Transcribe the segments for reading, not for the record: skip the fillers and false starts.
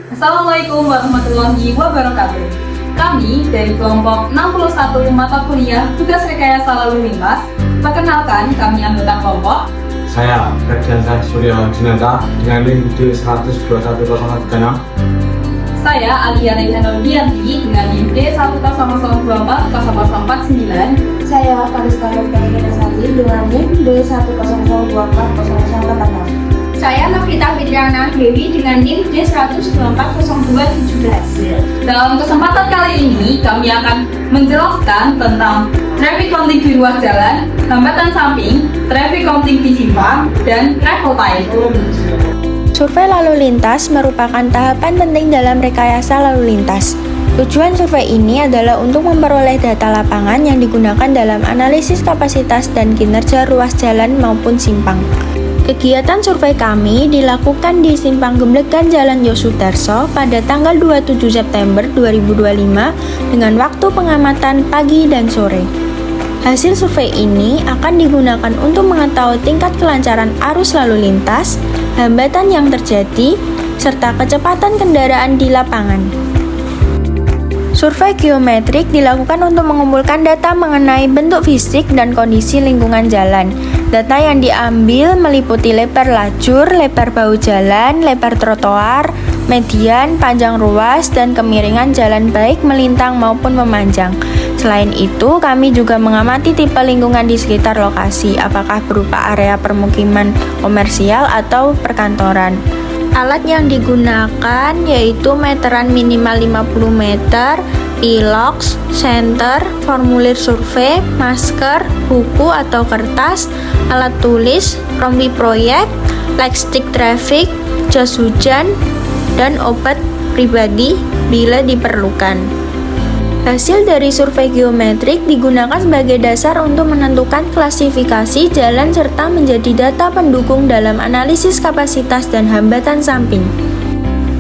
Assalamualaikum warahmatullahi wabarakatuh. Kami dari kelompok 61 mata kuliah tugas rekayasa lalu lintas. Perkenalkan, kami anggota kelompok. Saya Ferdiansyah Surya Dinata dengan NIM D1021036. Saya Alia Reihana Dianti dengan NIM D100240049. Saya Kalista Rukayana Sari dengan NIM D100240046. Saya Novita Fitriana Dewi dengan NIM D100240217. Dalam kesempatan kali ini, kami akan menjelaskan tentang traffic counting di ruas jalan, hambatan samping, traffic counting di simpang, dan travel time. Survei lalu lintas merupakan tahapan penting dalam rekayasa lalu lintas. Tujuan survei ini adalah untuk memperoleh data lapangan yang digunakan dalam analisis kapasitas dan kinerja ruas jalan maupun simpang. Kegiatan survei kami dilakukan di Simpang Gemblegan Jalan Yosudarso pada tanggal 27 September 2025 dengan waktu pengamatan pagi dan sore. Hasil survei ini akan digunakan untuk mengetahui tingkat kelancaran arus lalu lintas, hambatan yang terjadi, serta kecepatan kendaraan di lapangan. Survei geometrik dilakukan untuk mengumpulkan data mengenai bentuk fisik dan kondisi lingkungan jalan. Data yang diambil meliputi lebar lajur, lebar bahu jalan, lebar trotoar, median, panjang ruas, dan kemiringan jalan baik melintang maupun memanjang. Selain itu, kami juga mengamati tipe lingkungan di sekitar lokasi, apakah berupa area permukiman komersial atau perkantoran. Alat yang digunakan yaitu meteran minimal 50 meter, pilox, senter, formulir survei, masker, buku atau kertas, alat tulis, rompi proyek, lightstick traffic, jas hujan, dan obat pribadi bila diperlukan. Hasil dari survei geometrik digunakan sebagai dasar untuk menentukan klasifikasi jalan serta menjadi data pendukung dalam analisis kapasitas dan hambatan samping.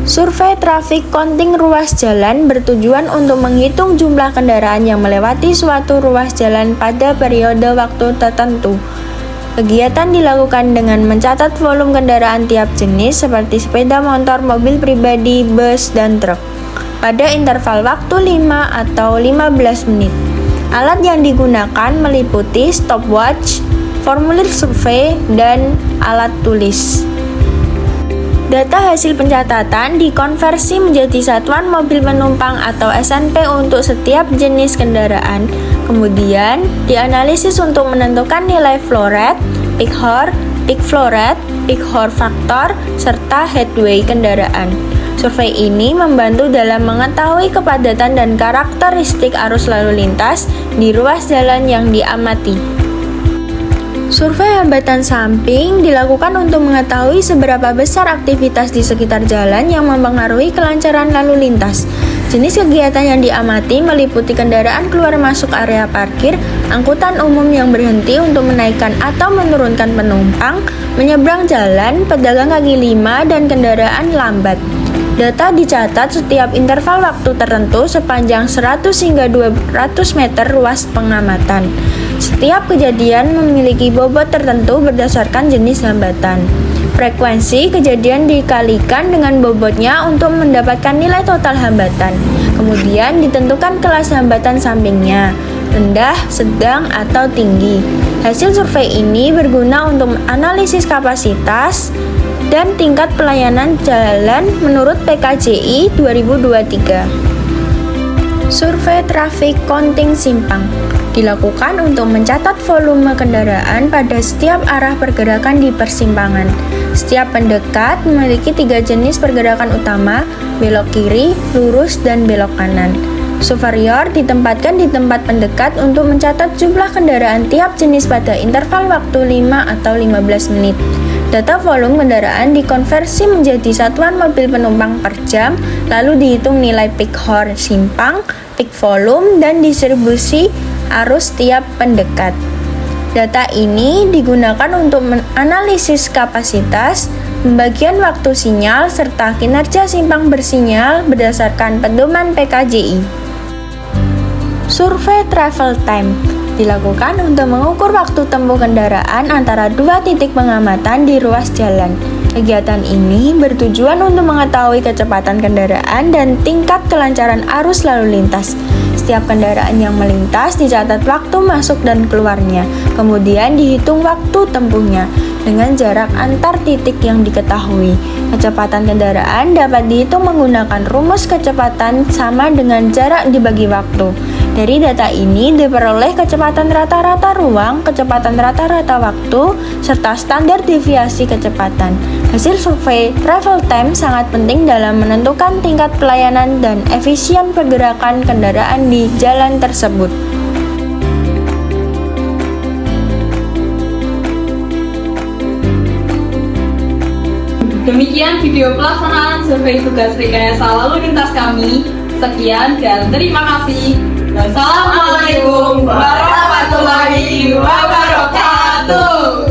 Survei traffic counting ruas jalan bertujuan untuk menghitung jumlah kendaraan yang melewati suatu ruas jalan pada periode waktu tertentu. Kegiatan dilakukan dengan mencatat volume kendaraan tiap jenis seperti sepeda motor, mobil pribadi, bus, dan truk pada interval waktu 5 atau 15 menit. Alat yang digunakan meliputi stopwatch, formulir survei, dan alat tulis. Data hasil pencatatan dikonversi menjadi satuan mobil penumpang atau SNP untuk setiap jenis kendaraan. Kemudian dianalisis untuk menentukan nilai flow rate, peak hour, peak flow rate, peak hour factor, serta headway kendaraan. Survei ini membantu dalam mengetahui kepadatan dan karakteristik arus lalu lintas di ruas jalan yang diamati. Survei hambatan samping dilakukan untuk mengetahui seberapa besar aktivitas di sekitar jalan yang mempengaruhi kelancaran lalu lintas. Jenis kegiatan yang diamati meliputi kendaraan keluar masuk area parkir, angkutan umum yang berhenti untuk menaikkan atau menurunkan penumpang, menyeberang jalan, pedagang kaki lima, dan kendaraan lambat. Data dicatat setiap interval waktu tertentu sepanjang 100 hingga 200 meter ruas pengamatan. Setiap kejadian memiliki bobot tertentu berdasarkan jenis hambatan. Frekuensi kejadian dikalikan dengan bobotnya untuk mendapatkan nilai total hambatan. Kemudian ditentukan kelas hambatan sampingnya, rendah, sedang, atau tinggi. Hasil survei ini berguna untuk analisis kapasitas dan tingkat pelayanan jalan menurut PKJI 2023. Survei traffic counting simpang dilakukan untuk mencatat volume kendaraan pada setiap arah pergerakan di persimpangan. Setiap pendekat memiliki 3 jenis pergerakan utama, belok kiri, lurus, dan belok kanan. Superior ditempatkan di tempat pendekat untuk mencatat jumlah kendaraan tiap jenis pada interval waktu 5 atau 15 menit. Data volume kendaraan dikonversi menjadi satuan mobil penumpang per jam, lalu dihitung nilai peak hour simpang, peak volume, dan distribusi arus tiap pendekat. Data ini digunakan untuk menganalisis kapasitas, pembagian waktu sinyal, serta kinerja simpang bersinyal berdasarkan pedoman PKJI. Survei travel time dilakukan untuk mengukur waktu tempuh kendaraan antara dua titik pengamatan di ruas jalan. Kegiatan ini bertujuan untuk mengetahui kecepatan kendaraan dan tingkat kelancaran arus lalu lintas. Setiap kendaraan yang melintas dicatat waktu masuk dan keluarnya, kemudian dihitung waktu tempuhnya dengan jarak antar titik yang diketahui. Kecepatan kendaraan dapat dihitung menggunakan rumus kecepatan sama dengan jarak dibagi waktu. Dari data ini diperoleh kecepatan rata-rata ruang, kecepatan rata-rata waktu, serta standar deviasi kecepatan. Hasil survei travel time sangat penting dalam menentukan tingkat pelayanan dan efisien pergerakan kendaraan di jalan tersebut. Demikian video pelaksanaan survei tugas rekayasa lalu lintas kami. Sekian dan terima kasih. Wassalamualaikum warahmatullahi wabarakatuh.